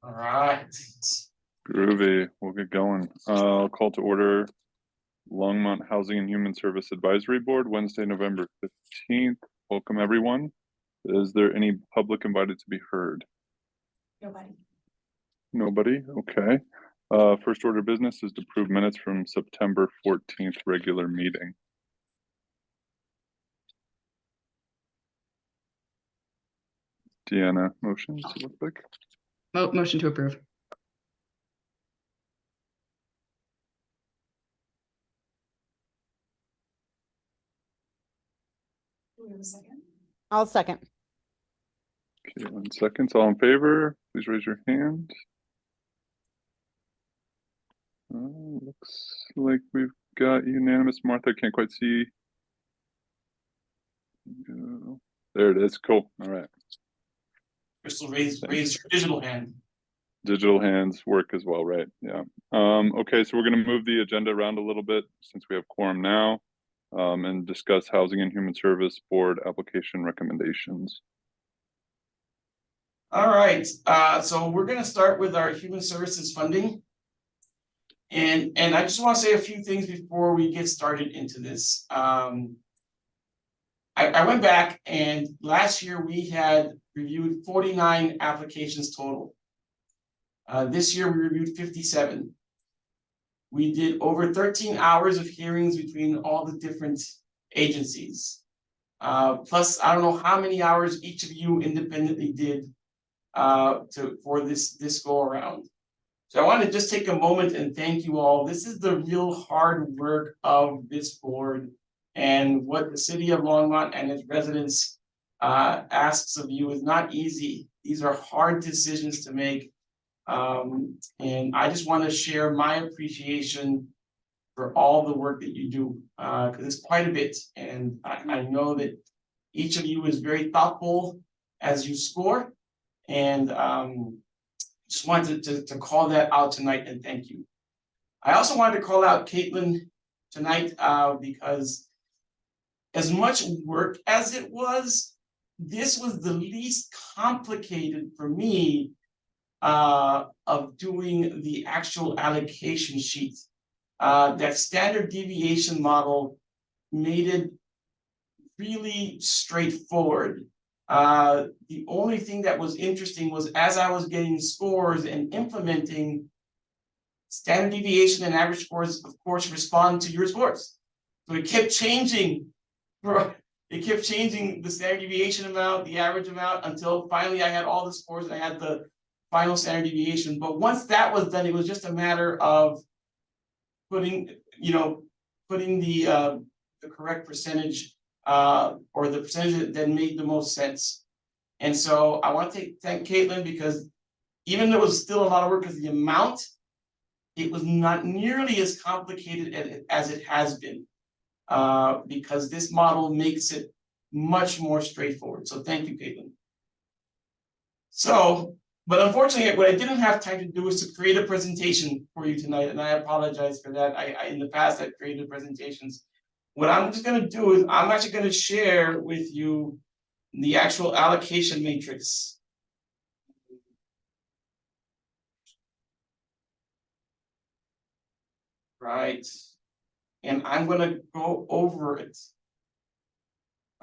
All right. Groovy. We'll get going. Call to order Longmont Housing and Human Service Advisory Board, Wednesday, November 15th. Welcome, everyone. Is there any public invited to be heard? Nobody. Nobody? Okay. First order of business is to approve minutes from September 14th regular meeting. Deanna, motions, it looks like. Motion to approve. Do we have a second? I'll second. Okay, 1 second. All in favor, please raise your hand. Looks like we've got unanimous. Martha, can't quite see. There it is. Cool. All right. Crystal, raise your digital hand. Digital hands work as well, right? Yeah. Okay, so we're going to move the agenda around a little bit since we have quorum now, and discuss Housing and Human Service Board application recommendations. All right. So we're going to start with our human services funding. And I just want to say a few things before we get started into this. I went back, and last year we had reviewed 49 applications total. This year we reviewed 57. We did over 13 hours of hearings between all the different agencies. Plus, I don't know how many hours each of you independently did for this go around. So I want to just take a moment and thank you all. This is the real hard work of this board, and what the City of Longmont and its residents asks of you is not easy. These are hard decisions to make. And I just want to share my appreciation for all the work that you do, because it's quite a bit. And I know that each of you is very thoughtful as you score. And just wanted to call that out tonight and thank you. I also wanted to call out Caitlin tonight because as much work as it was, this was the least complicated for me of doing the actual allocation sheet. That standard deviation model made it really straightforward. The only thing that was interesting was as I was getting scores and implementing, standard deviation and average scores, of course, respond to your scores. So it kept changing. It kept changing the standard deviation amount, the average amount, until finally I had all the scores and I had the final standard deviation. But once that was done, it was just a matter of putting the correct percentage or the percentage that made the most sense. And so I want to thank Caitlin, because even though it was still a lot of work because the amount, it was not nearly as complicated as it has been, because this model makes it much more straightforward. So thank you, Caitlin. So, but unfortunately, what I didn't have time to do is to create a presentation for you tonight, and I apologize for that. In the past, I've created presentations. What I'm just going to do is I'm actually going to share with you the actual allocation matrix. Right. And I'm going to go over it.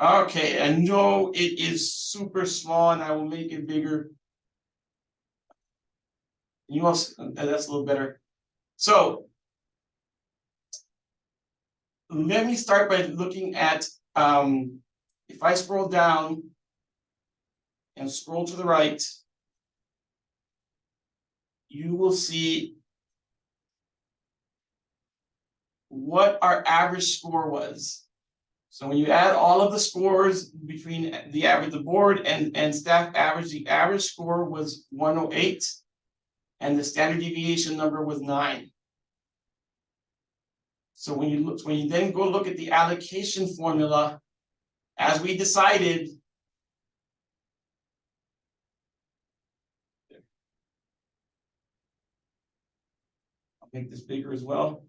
Okay, I know it is super small and I will make it bigger. You also, that's a little better. So let me start by looking at, if I scroll down and scroll to the right, you will see what our average score was. So when you add all of the scores between the average, the board and staff average, the average score was 108, and the standard deviation number was 9. So when you then go look at the allocation formula, as we decided, I'll make this bigger as well.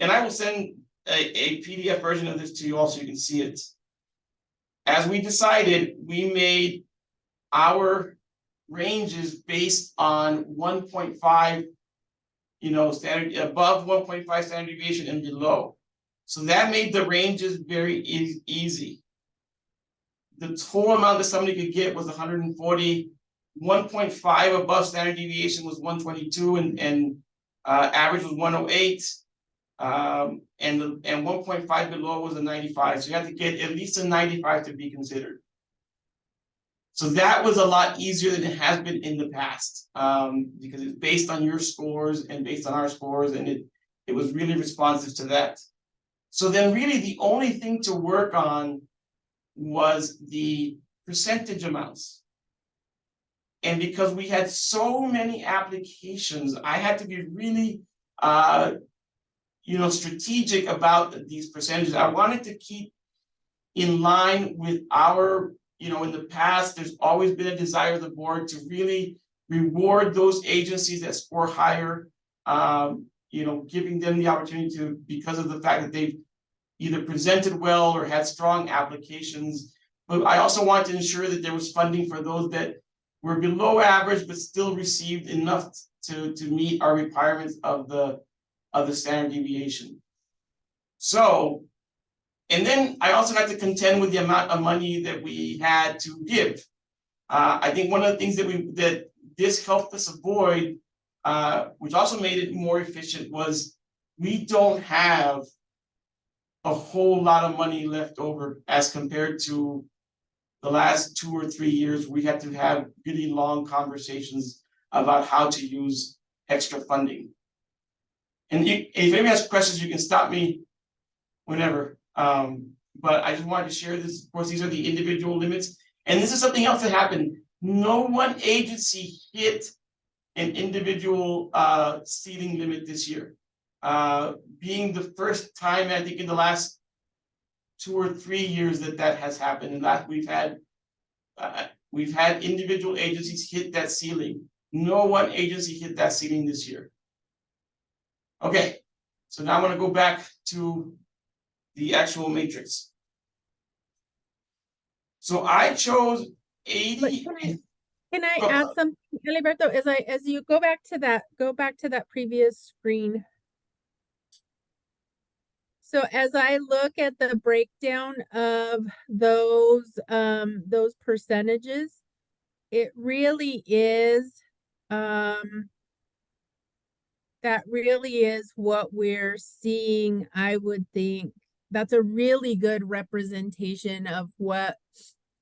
And I will send a PDF version of this to you all so you can see it. As we decided, we made our ranges based on 1.5, standard above 1.5 standard deviation and below. So that made the ranges very easy. The total amount that somebody could get was 140. 1.5 above standard deviation was 122, and average was 108. And 1.5 below was a 95. So you have to get at least a 95 to be considered. So that was a lot easier than it has been in the past, because it's based on your scores and based on our scores, and it was really responsive to that. So then really the only thing to work on was the percentage amounts. And because we had so many applications, I had to be really strategic about these percentages. I wanted to keep in line with our, in the past, there's always been a desire of the board to really reward those agencies that score higher, giving them the opportunity to, because of the fact that they've either presented well or had strong applications. But I also wanted to ensure that there was funding for those that were below average, but still received enough to meet our requirements of the standard deviation. So, and then I also had to contend with the amount of money that we had to give. I think one of the things that this helped us avoid, which also made it more efficient, was we don't have a whole lot of money left over as compared to the last 2 or 3 years. We had to have really long conversations about how to use extra funding. And if anybody has questions, you can stop me whenever. But I just wanted to share this. Of course, these are the individual limits. And this is something else that happened. No one agency hit an individual ceiling limit this year. Being the first time, I think, in the last 2 or 3 years that has happened, and that we've had individual agencies hit that ceiling. No one agency hit that ceiling this year. Okay, so now I'm going to go back to the actual matrix. So I chose 80. Can I add something, Alberto? As you go back to that previous screen. So as I look at the breakdown of those percentages, it really is that really is what we're seeing. I would think that's a really good representation of what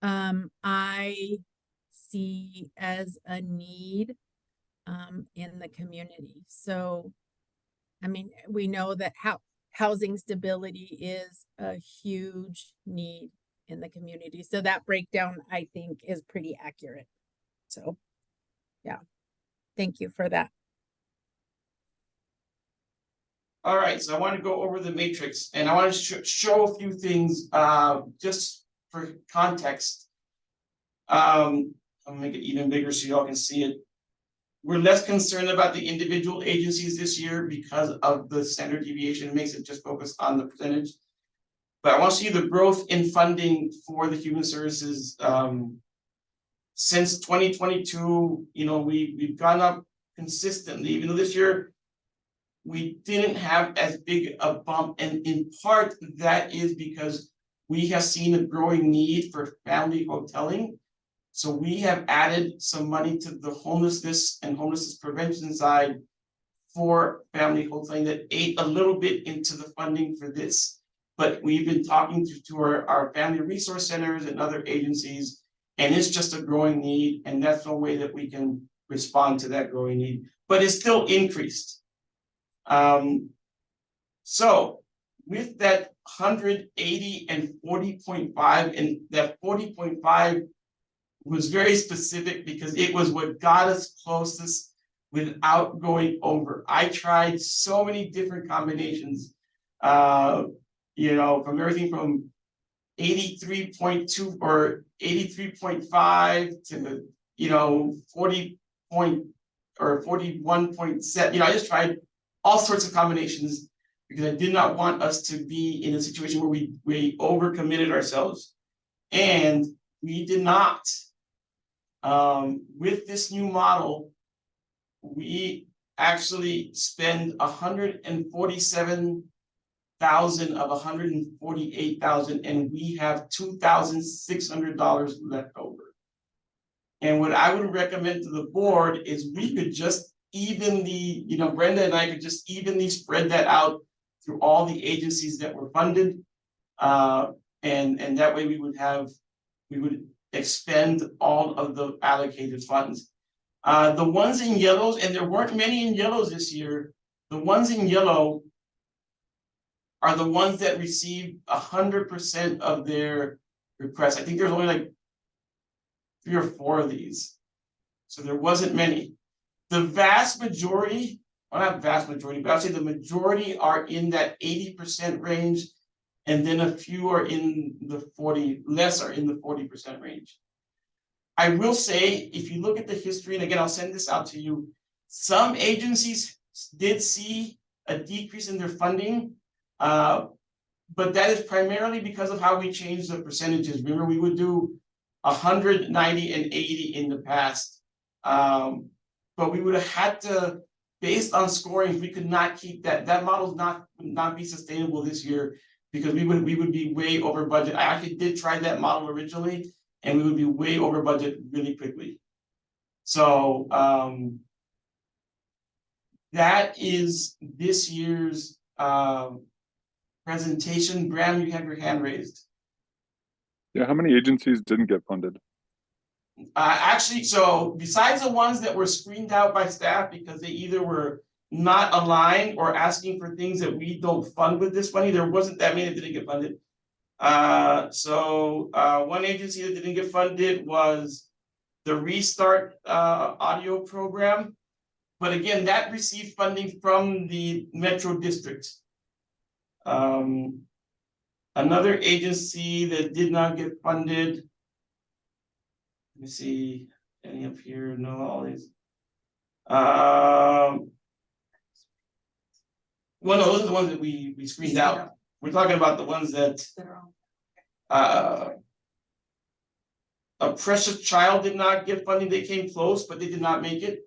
I see as a need in the community. So, I mean, we know that housing stability is a huge need in the community. So that breakdown, I think, is pretty accurate. So, yeah, thank you for that. All right, so I want to go over the matrix, and I want to show a few things just for context. I'll make it even bigger so y'all can see it. We're less concerned about the individual agencies this year because of the standard deviation. It makes it just focus on the percentage. But I want to see the growth in funding for the human services. Since 2022, we've gone up consistently, even though this year we didn't have as big a bump. And in part, that is because we have seen a growing need for family hoteling. So we have added some money to the homelessness and homelessness prevention side for family hoteling that ate a little bit into the funding for this. But we've been talking to our family resource centers and other agencies, and it's just a growing need, and that's no way that we can respond to that growing need, but it's still increased. So with that 180 and 40.5, and that 40.5 was very specific because it was what got us closest without going over. I tried so many different combinations, from everything from 83.2 or 83.5 to 40 point or 41.7. I just tried all sorts of combinations because I did not want us to be in a situation where we overcommitted ourselves, and we did not. With this new model, we actually spend 147,000 of 148,000, and we have $2,600 left over. And what I would recommend to the board is we could just evenly, Brenda and I could just evenly spread that out through all the agencies that were funded. And that way we would expend all of the allocated funds. The ones in yellows, and there weren't many in yellows this year, the ones in yellow are the ones that received 100% of their requests. I think there's only like 3 or 4 of these. So there wasn't many. The vast majority, well, not vast majority, but I'd say the majority are in that 80% range. And then a few are in the 40, less are in the 40% range. I will say, if you look at the history, and again, I'll send this out to you, some agencies did see a decrease in their funding, but that is primarily because of how we changed the percentages. Remember, we would do 100, 90, and 80 in the past. But we would have had to, based on scoring, we could not keep that. That model would not be sustainable this year because we would be way over budget. I actually did try that model originally, and we would be way over budget really quickly. So that is this year's presentation. Graham, you have your hand raised. Yeah, how many agencies didn't get funded? Actually, so besides the ones that were screened out by staff because they either were not aligned or asking for things that we don't fund with this money, there wasn't that many that didn't get funded. One agency that didn't get funded was the Restart audio program. But again, that received funding from the Metro District. Another agency that did not get funded. Let me see, any up here? No, all these. Well, no, those are the ones that we screened out. We're talking about the ones that A Precious Child did not get funding. They came close, but they did not make it.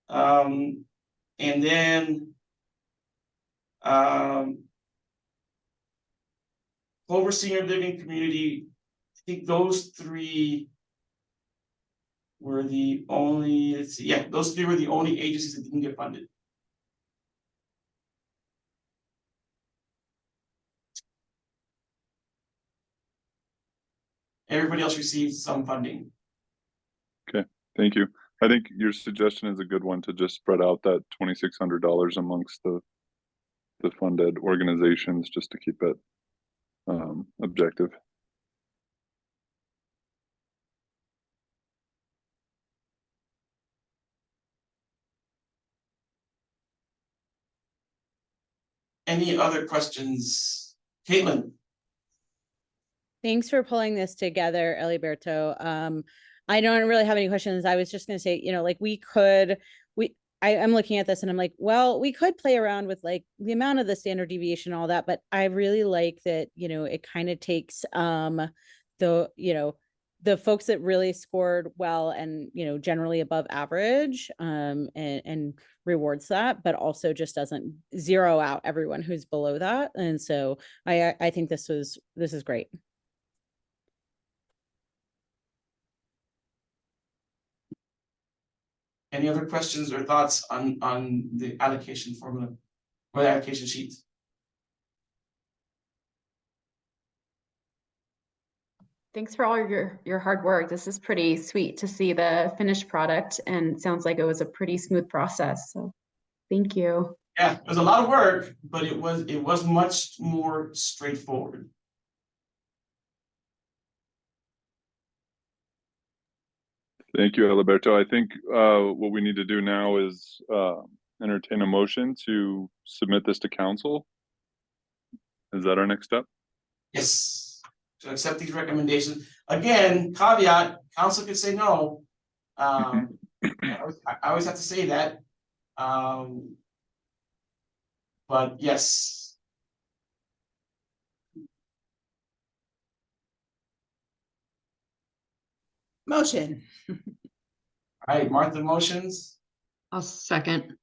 And then Clover Senior Living Community, I think those 3 were the only, let's see, yeah, those 3 were the only agencies that didn't get funded. Everybody else received some funding. Okay, thank you. I think your suggestion is a good one to just spread out that $2,600 amongst the funded organizations just to keep it objective. Any other questions? Caitlin? Thanks for pulling this together, Eliberto. I don't really have any questions. I was just going to say, like I'm looking at this and I'm like, well, we could play around with like the amount of the standard deviation, all that, but I really like that, it kind of takes the folks that really scored well and, generally above average, and rewards that, but also just doesn't zero out everyone who's below that. And so I think this is great. Any other questions or thoughts on the allocation formula or the allocation sheets? Thanks for all your hard work. This is pretty sweet to see the finished product, and sounds like it was a pretty smooth process. So thank you. Yeah, it was a lot of work, but it was much more straightforward. Thank you, Eliberto. I think what we need to do now is entertain a motion to submit this to council. Is that our next step? Yes, to accept these recommendations. Again, caveat, council could say no. I always have to say that. But yes. Motion. All right, Martha motions, I'll second.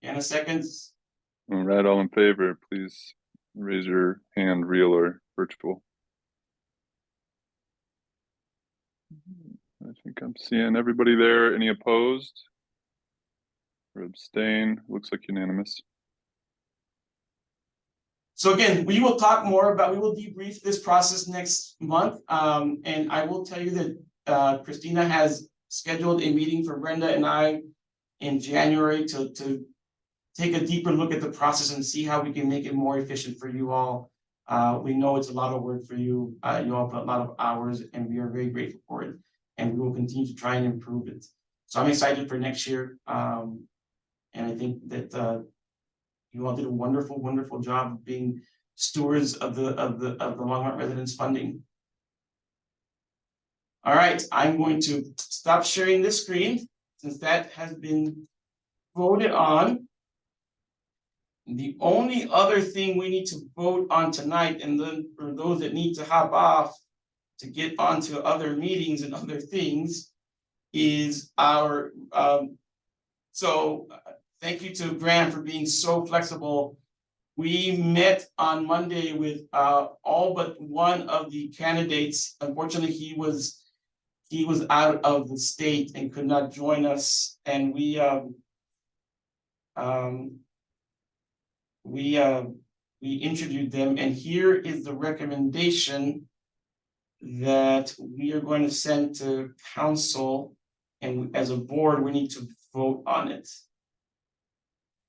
Anna seconds. All right, all in favor, please raise your hand, real or virtual. I think I'm seeing everybody there. Any opposed? Or abstain? Looks like unanimous. So again, we will talk more about, we will debrief this process next month. And I will tell you that Christina has scheduled a meeting for Brenda and I in January to take a deeper look at the process and see how we can make it more efficient for you all. We know it's a lot of work for you. You all put a lot of hours and we are very grateful for it. And we will continue to try and improve it. So I'm excited for next year. And I think that you all did a wonderful, wonderful job of being stewards of the Longmont residents funding. All right, I'm going to stop sharing this screen since that has been voted on. The only other thing we need to vote on tonight, and then for those that need to hop off to get onto other meetings and other things, is our thank you to Graham for being so flexible. We met on Monday with all but one of the candidates. Unfortunately, he was out of the state and could not join us. And we interviewed them. And here is the recommendation that we are going to send to council. And as a board, we need to vote on it.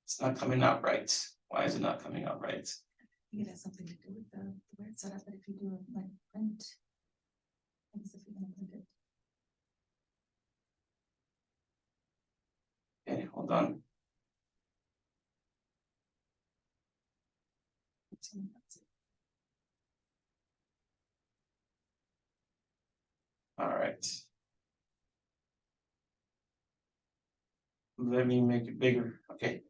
It's not coming out right. Why is it not coming out right? I think it has something to do with the way it's set up, but if you do it like print. I guess if you're gonna print it. Okay, hold on. All right. Let me make it bigger. Okay.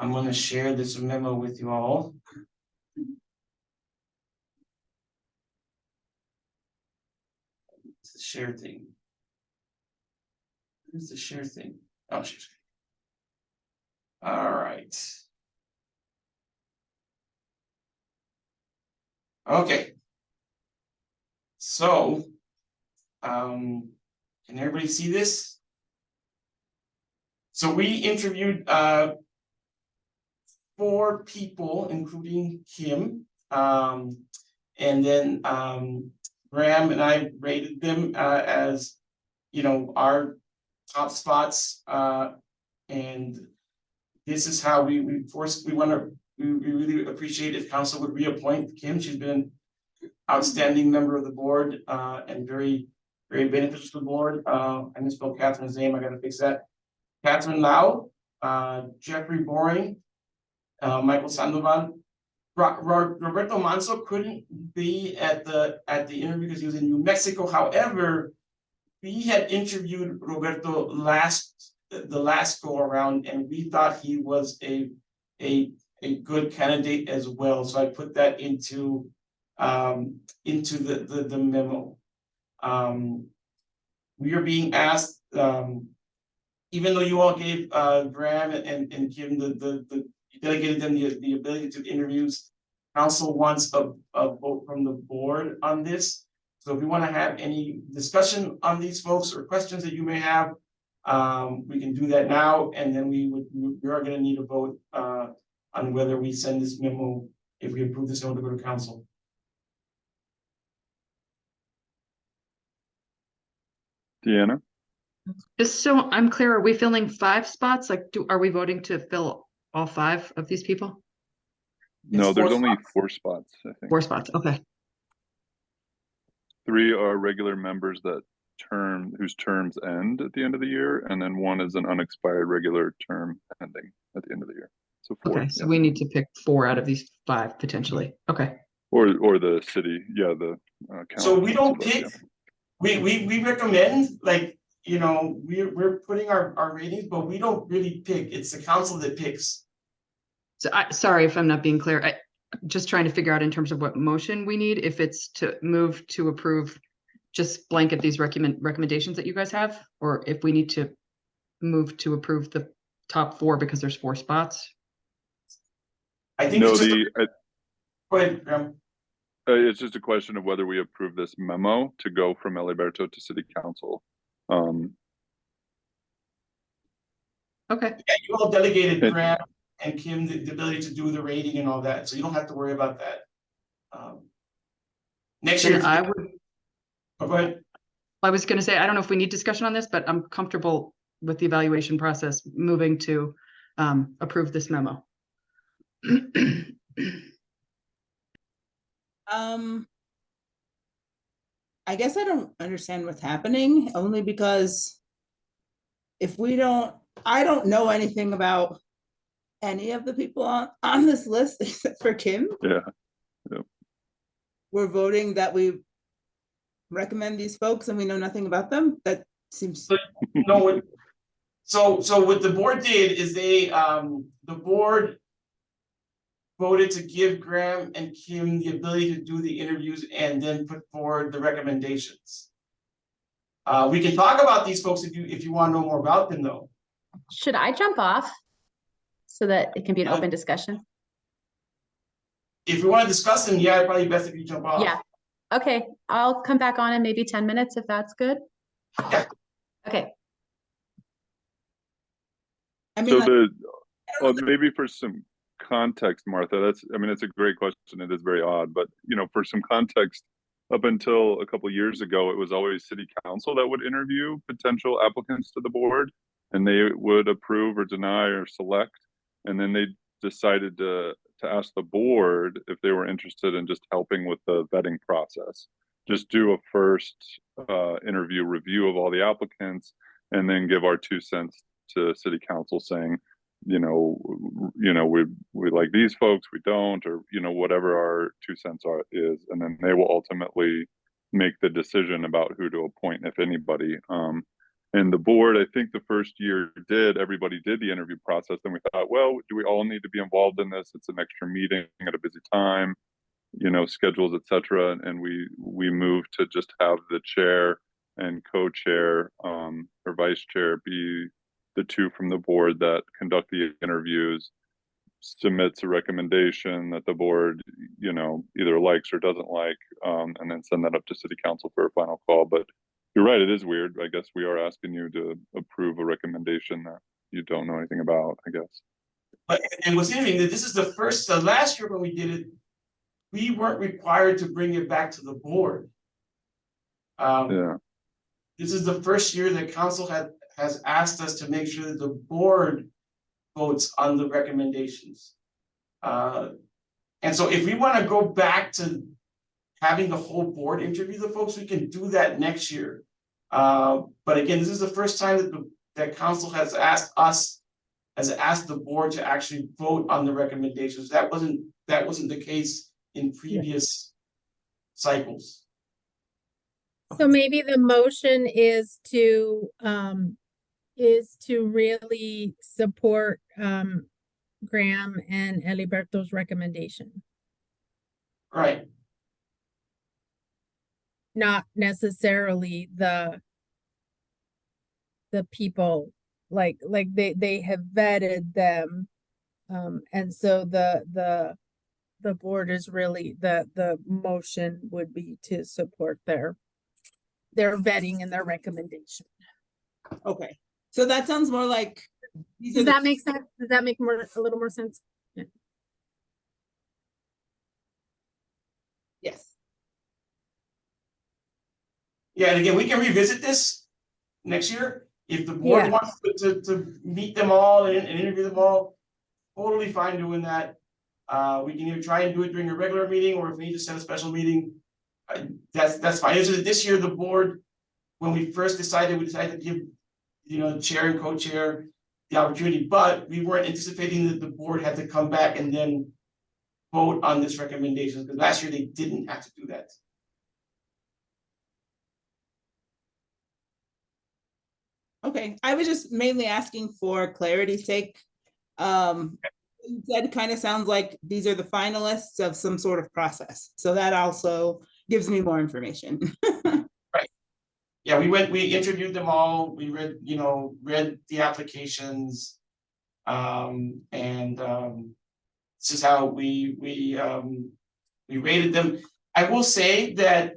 I'm gonna share this memo with you all. It's the share thing. Where's the share thing? Oh, she's. All right. Okay. So, can everybody see this? So we interviewed 4 people, including Kim, and then Graham and I rated them as, you know, our top spots, and this is how we really appreciate if council would reappoint Kim. She's been an outstanding member of the board and very, very beneficial to the board. I misspelled Catherine's name. I got to fix that. Catherine Lau, Jeffrey Boring, Michael Sandoval. Roberto Manso couldn't be at the interview because he was in New Mexico. However, we had interviewed Roberto the last go around, and we thought he was a good candidate as well. So I put that into the memo. We are being asked, even though you all gave Graham and Kim you delegated them the ability to interviews, council wants a vote from the board on this. So if we want to have any discussion on these folks or questions that you may have, we can do that now, and then we are going to need a vote on whether we send this memo, if we approve this memo, to go to council. Deanna? Just so I'm clear, are we filling 5 spots? Like, are we voting to fill all 5 of these people? No, It's there's 4 only spots. 4 spots, I think. 4 spots, okay. 3 are regular members whose terms end at the end of the year, and then 1 is an unexpired regular term ending at the end of the year. So 4. Okay, so yeah. we need to pick 4 out of these 5 potentially. Okay. Or the city, yeah, the So we don't council pick. does, yeah. We recommend, like, you know, we're putting our ratings, but we don't really pick. It's the council that picks. So sorry if I'm not being clear. Just trying to figure out in terms of what motion we need, if it's to move to approve just blanket these recommendations that you guys have? Or if we need to move to approve the top 4 because there's 4 spots? I think No, it's just, the, go ahead, Graham. it's just a question of whether we approve this memo to go from Eliberto to City Council. Okay, Yeah, you all delegated And- Graham and Kim the ability to do the rating and all that, so you don't have to worry about that. Next year, then I would, oh, go ahead. I was gonna say, I don't know if we need discussion on this, but I'm comfortable with the evaluation process moving to approve this memo. I guess I don't understand what's happening, only because if we don't, I don't know anything about any of the people on this list except for Kim. Yeah, We're voting that we recommend these folks and we know nothing about them. That seems, No, so what the board did is they, the board voted to give Graham and Kim the ability to do the interviews and then put forward the recommendations. We can talk about these folks if you want to know more about them, though. Should I jump off so that it can be an Uh, open discussion? If we want to discuss them, yeah, probably best if you jump off. Yeah. Okay, I'll come back on in maybe 10 minutes if that's good. Yeah. Okay. I mean, so like, maybe for some context, Martha, I mean, it's a great question. It is very odd, but for some context, up until a couple of years ago, it was always City Council that would interview potential applicants to the board, and they would approve or deny or select, and then they decided to ask the board if they were interested in just helping with the vetting process. Just do a first interview review of all the applicants, and then give our 2 cents to City Council saying, we like these folks, we don't, or whatever our 2 cents is, and then they will ultimately make the decision about who to appoint, if anybody. And the board, I think the first year everybody did the interview process, and we thought, well, do we all need to be involved in this? It's an extra meeting at a busy time, schedules, etc. And we moved to just have the chair and co-chair or vice chair be the 2 from the board that conduct the interviews, submits a recommendation that the board, either likes or doesn't like, and then send that up to City Council for a final call. But you're right, it is weird. I guess we are asking you to approve a recommendation that you don't know anything about, I guess. But, and what's interesting, that this is the first, last year when we did it, we weren't required to bring it back to the board. Yeah. This is the first year that council has asked us to make sure that the board votes on the recommendations. And so if we want to go back to having the whole board interview the folks, we can do that next year. But again, this is the first time that council has asked the board to actually vote on the recommendations. That wasn't the case in previous cycles. So maybe the motion is to really support Graham and Eliberto's recommendation, Right. not necessarily the people, like they have vetted them, and so the board is really, the motion would be to support their vetting and their recommendation. okay, so that sounds more like. these are Does the- that make sense? Does that make a little more sense? Yes. Yeah, and again, we can revisit this next year if the board Yeah. wants to meet them all and interview them all. Totally fine doing that. We can either try and do it during a regular meeting, or if we need to set a special meeting, that's fine. This year, the board, when we first decided, we decided to give, the chair and co-chair the opportunity, but we weren't anticipating that the board had to come back and then vote on this recommendation, because last year they didn't have to do that. Okay, I was just mainly asking for clarity's sake. That kind of sounds like these are the finalists of some sort of process. So that also gives me more information. Right. yeah, we interviewed them all, we read the applications. This is how we rated them. I will say that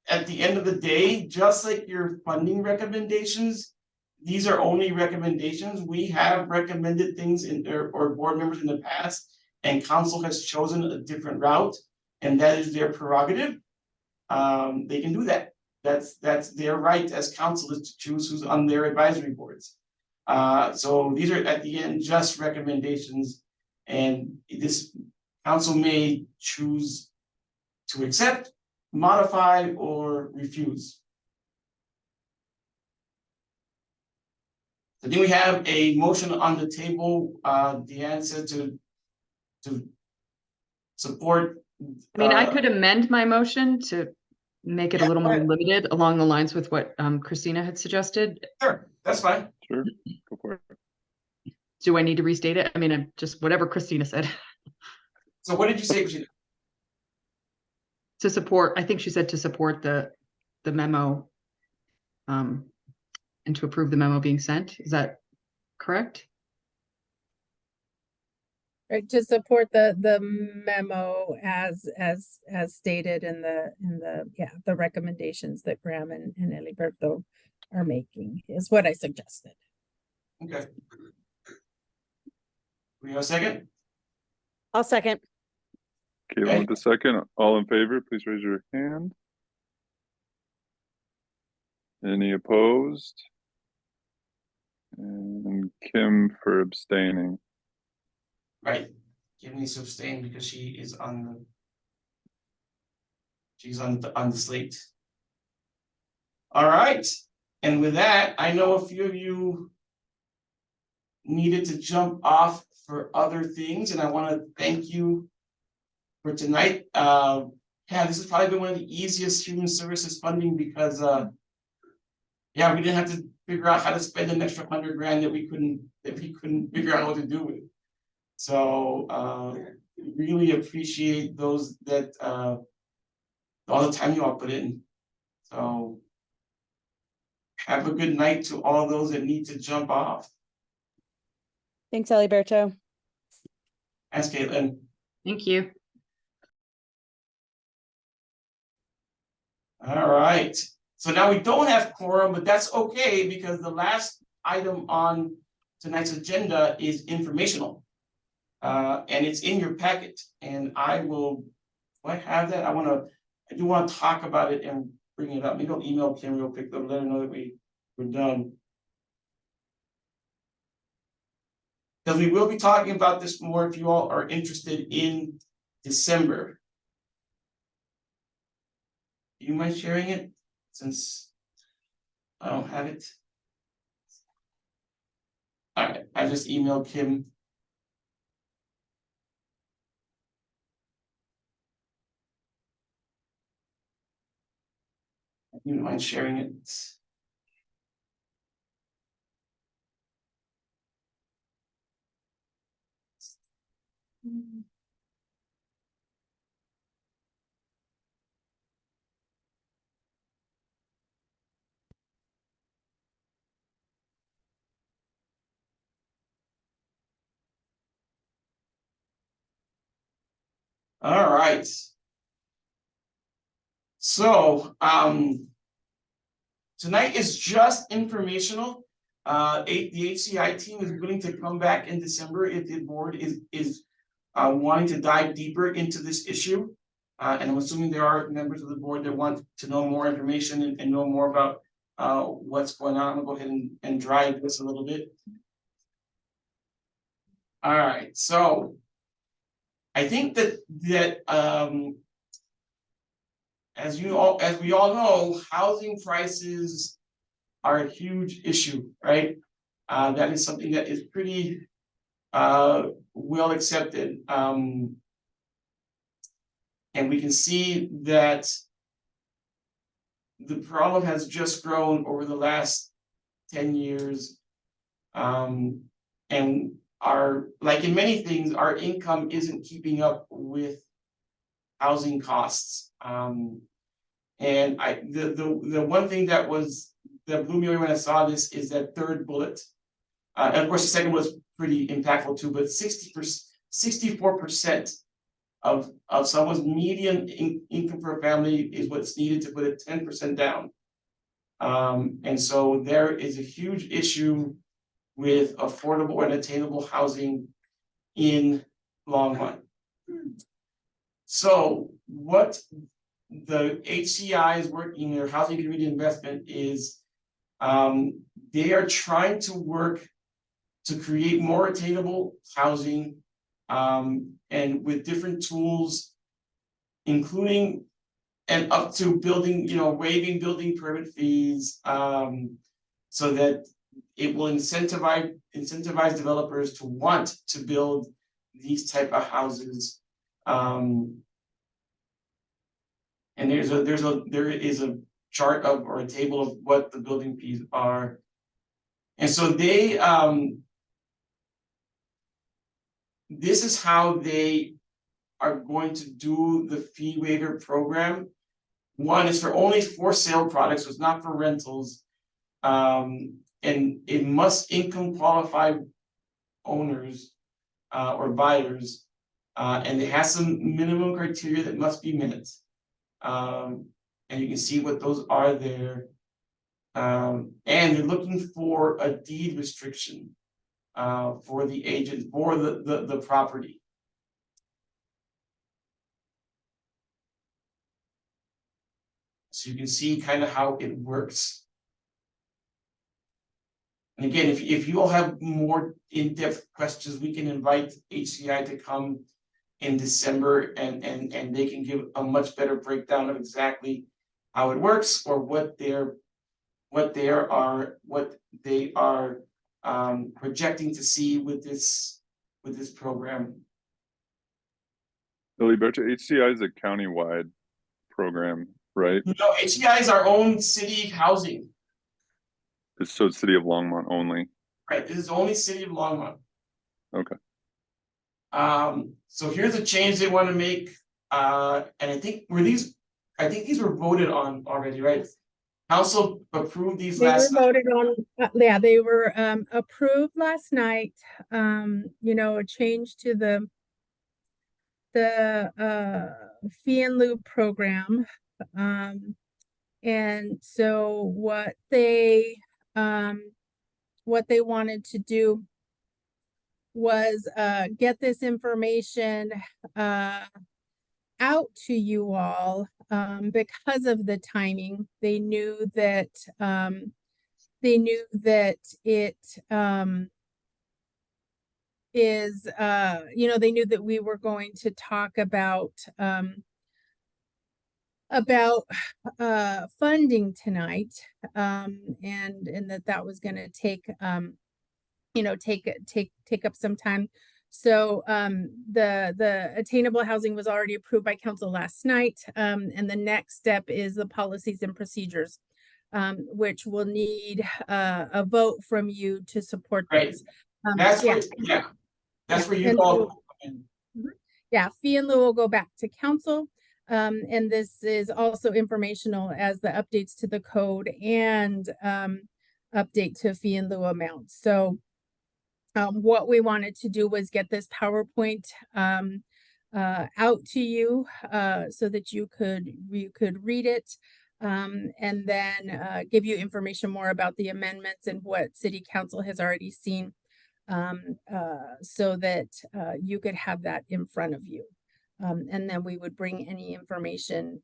at the end of the day, just like your funding recommendations, these are only recommendations. We have recommended things or board members in the past, and council has chosen a different route, and that is their prerogative. They can do that. That's their right as council, is to choose who's on their advisory boards. So these are at the end just recommendations, and this council may choose to accept, modify, or refuse. So then we have a motion on the table. Deanne said to support. I mean, I could amend my motion to make it a little more limited along the lines with what Christina had suggested. Sure, that's fine. Sure, go for it. Do I need to restate it? I mean, I'm just whatever Christina said. So what did you say, Christina? To support, I think she said to support the memo, and to approve the memo being sent. Is that correct? Right, to support the memo as stated in the recommendations that Graham and Eliberto are making is what I suggested. Okay. We have a second? I'll second. Caitlin with the second. All in favor, please raise your hand. Any opposed? And Kim for abstaining. Right. Kim needs to abstain because she is on the slate. All right. And with that, I know a few of you needed to jump off for other things, and I want to thank you for tonight. Yeah, this has probably been one of the easiest human services funding because yeah, we didn't have to figure out how to spend an extra $100,000 that we couldn't figure out what to do with. So really appreciate those that all the time you all put in. So have a good night to all those that need to jump off. Thanks, Eliberto. Thanks, Caitlin. Thank you. All right. So now we don't have quorum, but that's okay because the last item on tonight's agenda is informational. And it's in your packet, and do I have that? I do want to talk about it and bring it up. Maybe I'll email Kim real quick, though, let her know that we're done. Because we will be talking about this more if you all are interested in December. Do you mind sharing it since I don't have it? All right, I just emailed Kim. You don't mind sharing it? All right. So tonight is just informational. The HCI team is willing to come back in December if the board is wanting to dive deeper into this issue. And I'm assuming there are members of the board that want to know more information and know more about what's going on. I'm gonna go ahead and drive this a little bit. All right, so I think that as we all know, housing prices are a huge issue, right? That is something that is pretty well accepted. And we can see that the problem has just grown over the last 10 years. And like in many things, our income isn't keeping up with housing costs. And the one thing that was that blew me away when I saw this is that third bullet. And of course, the second was pretty impactful too, but 64% of someone's median income for a family is what's needed to put it 10% down. And so there is a huge issue with affordable and attainable housing in Longmont. So what the HCI is working, their housing community investment is, they are trying to work to create more attainable housing, and with different tools, including and up to building, waiving building permit fees, so that it will incentivize developers to want to build these type of houses. And there is a chart of, or a table of what the building fees are. And so they, this is how they are going to do the fee waiver program. One is for only for sale products, so it's not for rentals. And it must income qualify owners or buyers. And it has some minimum criteria that must be met. And you can see what those are there. And they're looking for a deed restriction for the agent, for the property. So you can see kind of how it works. And again, if you all have more in-depth questions, we can invite HCI to come in December and they can give a much better breakdown of exactly how it works, or what they are projecting to see with this program. Filiberto, HCI is a countywide program, right? No, HCI is our own city housing, So it's City of Longmont only. right? This is only City of Longmont. Okay. So here's a change they want to make, and I think these were voted on already, right? Council approved these They were last night. voted on, yeah, they were approved last night. A change to the fee in lieu program. And so what they wanted to do was get this information out to you all because of the timing. They knew that it is they knew that we were going to talk about funding tonight, and that was going to take take up some time. So the attainable housing was already approved by council last night, and the next step is the policies and procedures, which will need a vote from you to support Right. those. That's Yeah. that's where you And all. yeah, fee in lieu will go back to council. And this is also informational as the updates to the code and update to fee in lieu amount. So what we wanted to do was get this PowerPoint out to you so that you could read it, and then give you information more about the amendments and what City Council has already seen, so that you could have that in front of you. And then we would bring any information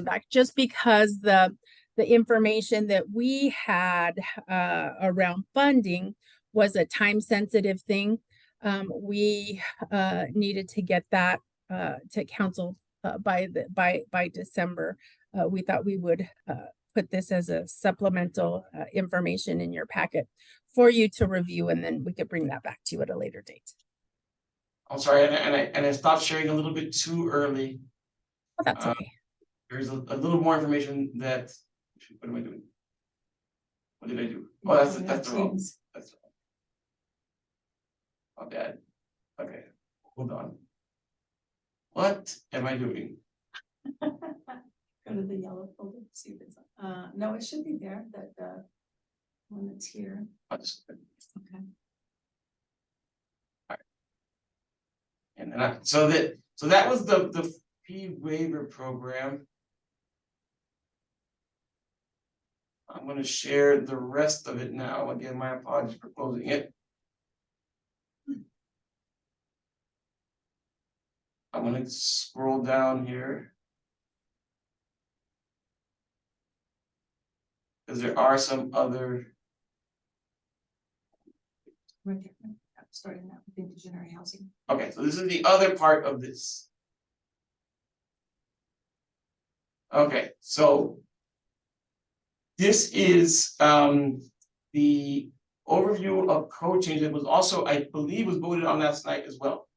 back, just because the information that we had around funding was a time sensitive thing. We needed to get that to council by December. We thought we would put this as a supplemental information in your packet for you to review, and then we could bring that back to you at a later date. I'm sorry, and I stopped sharing a little bit too early. Oh, that's okay. There's a little more information that. What am I doing? What did I do? Oh, that's the wrong. That's my bad. Okay, hold on. What am I doing? Go to the yellow folder, see if it's, no, it should be there, that the one that's here. Okay. And then so that was the fee waiver program. I'm gonna share the rest of it now. Again, my apologies for closing it. I'm gonna scroll down here. Because there are some other, Right there, starting that with inclusionary housing. okay, so this is the other part of this. Okay, so this is the overview of code change that was also, I believe, was voted on last night as well.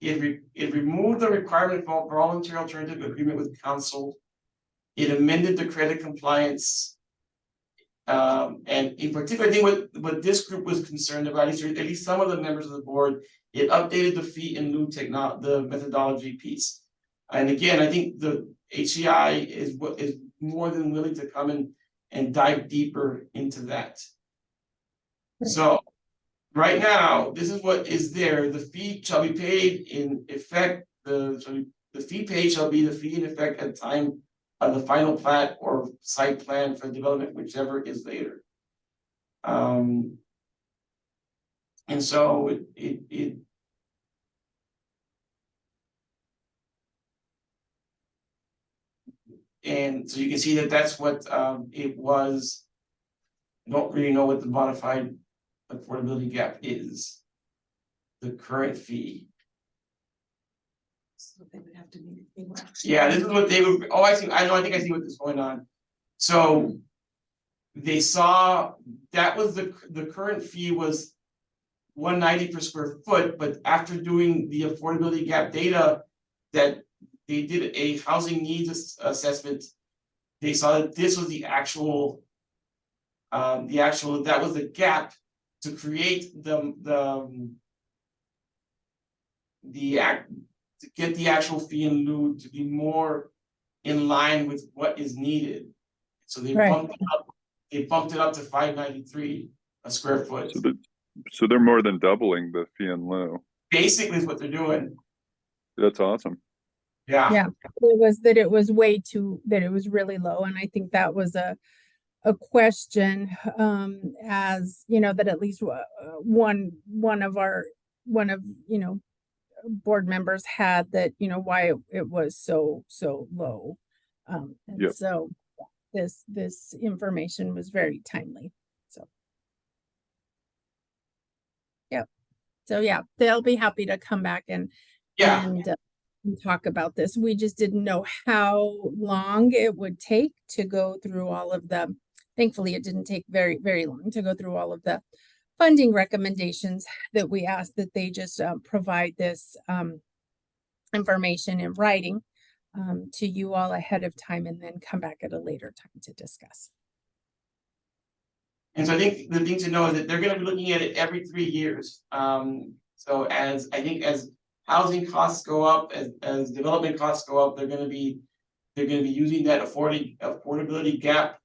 It removed the requirement for voluntary alternative agreement with council. It amended the credit compliance. And in particular, I think what this group was concerned about, at least some of the members of the board, it updated the fee in lieu the methodology piece. And again, I think the HCI is more than willing to come in and dive deeper into that. So right now, this is what is there. The fee shall be paid in effect. The fee paid shall be the fee in effect at the time of the final plat or site plan for development, whichever is later. And so it and so you can see that that's what it was. I don't really know what the modified affordability gap is. The current fee. So they would have to be. They were actually- Yeah, this is what they would, oh, I see, I think I see what is going on. So they saw, that was the current fee was $190 per square foot, but after doing the affordability gap data, that they did a housing needs assessment, they saw that this was the actual, that was the gap to create to get the actual fee in lieu to be more in line with what is needed. So they Right. bumped it up to $593 a square foot. So they're more than doubling the fee in lieu. Basically is what they're doing. That's awesome. Yeah. Yeah, it was way too, that it was really low, and I think that was a question, as you know, that at least one of board members had, that why it was so low, and Yep. so this information was very timely. So yeah, they'll be happy to come back and talk about this. We just didn't know how long it would take to go through all of the, thankfully it didn't take very, very long to go through all of the funding recommendations that we asked that they just provide this information in writing to you all ahead of time, and then come back at a later time to discuss. And so I think the thing to know is that they're going to be looking at it every 3 years. So as housing costs go up, as development costs go up, they're going to be using that affordability gap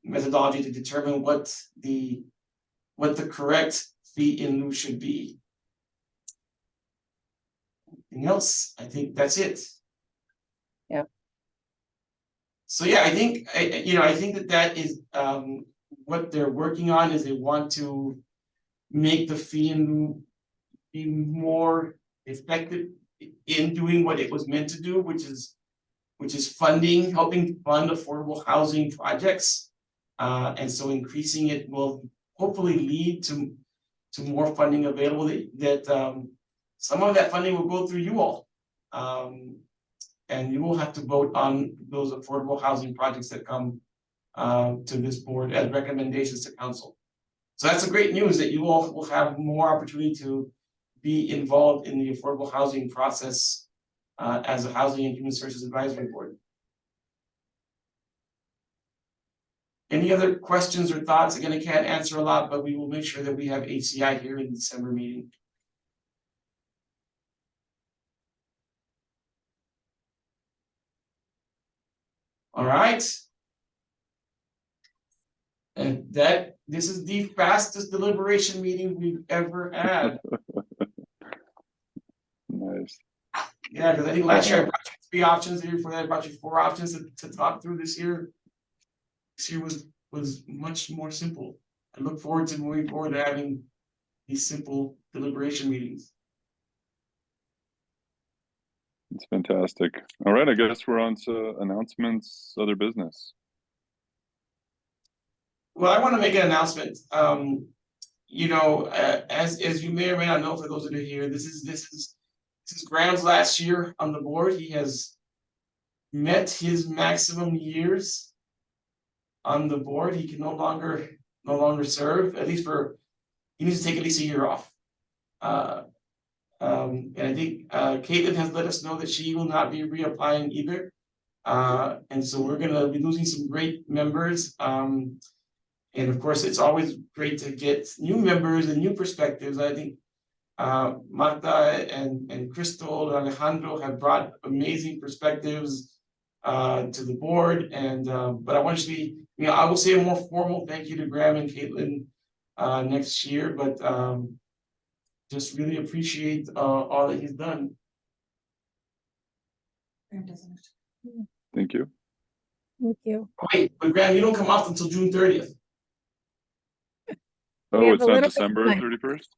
methodology to determine what the correct fee in lieu should be. Anything else? I think that's it. Yeah. So yeah, I think I think that is what they're working on, is they want to make the fee in lieu be more effective in doing what it was meant to do, which is helping fund affordable housing projects. And so increasing it will hopefully lead to more funding available, that some of that funding will go through you all. And you will have to vote on those affordable housing projects that come to this board as recommendations to council. So that's the great news, that you all will have more opportunity to be involved in the affordable housing process as a Housing and Human Services Advisory Board. Any other questions or thoughts? Again, I can't answer a lot, but we will make sure that we have HCI here in the December meeting. All right. And this is the fastest deliberation meeting we've ever had. Nice. Yeah, because I think last year I brought you 3 options, the year before that I brought you 4 options to talk through this year. This year was much more simple. I look forward to moving forward to having these simple deliberation meetings. It's fantastic. All right, I guess we're on to announcements, other business. Well, I want to make an announcement. You know, as you may or may not know, for those of you here, this is Graham's last year on the board. He has met his maximum years on the board. He can no longer serve, at least he needs to take at least a year off. And I think Caitlin has let us know that she will not be reapplying either. And so we're gonna be losing some great members. And of course, it's always great to get new members and new perspectives. I think Marta and Crystal and Alejandro have brought amazing perspectives to the board. And but I want you to be, you know, I will say a more formal thank you to Graham and Caitlin next year, but just really appreciate all that he's done. Graham doesn't have to. Thank you. Thank you. Wait, but Graham, you don't come off until June 30th. Oh, have it's a not little bit of December time. 31st?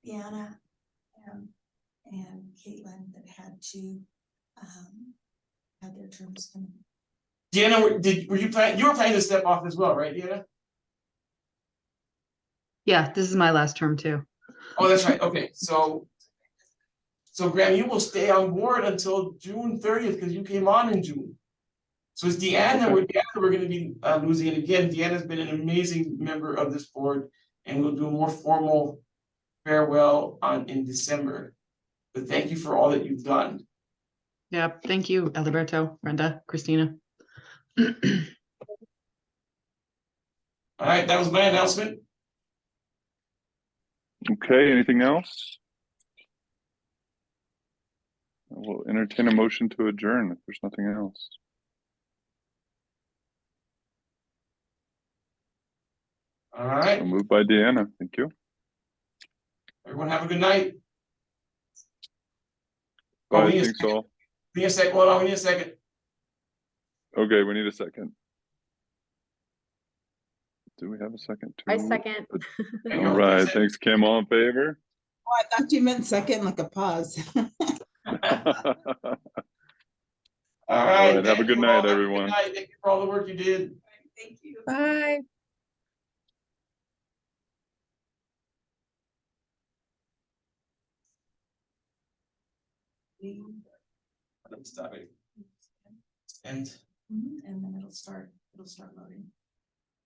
Deanna, and Caitlin that had to, have their terms come. Deanna, were you planning to step off as well, right, Deanna? Yeah, this is my last term too. Oh, that's right. Okay, so Graham, you will stay on board until June 30th because you came on in June. So it's Deanna we're going to be losing. And again, Deanna's been an amazing member of this board, and we'll do a more formal farewell in December. But thank you for all that you've done. Yeah, thank you, Alberto, Brenda, Christina. All right, that was my announcement. Okay, anything else? I will entertain a motion to adjourn if there's nothing else. All right, So moved by Deanna. Thank you. everyone have a good night. Bye, we need a thanks second. all. We need a second. Hold on, we need a second. Okay, we need a second. Do we have a second? I too? second. There you All go. right, thanks, Kim. All in favor? Oh, I thought you meant second, like a pause. All All right, right, have a thank good you night, all. Have a good everyone. night. Thank you for all the work you did. Thank you. Bye. Let me stop it. And And then it'll start loading.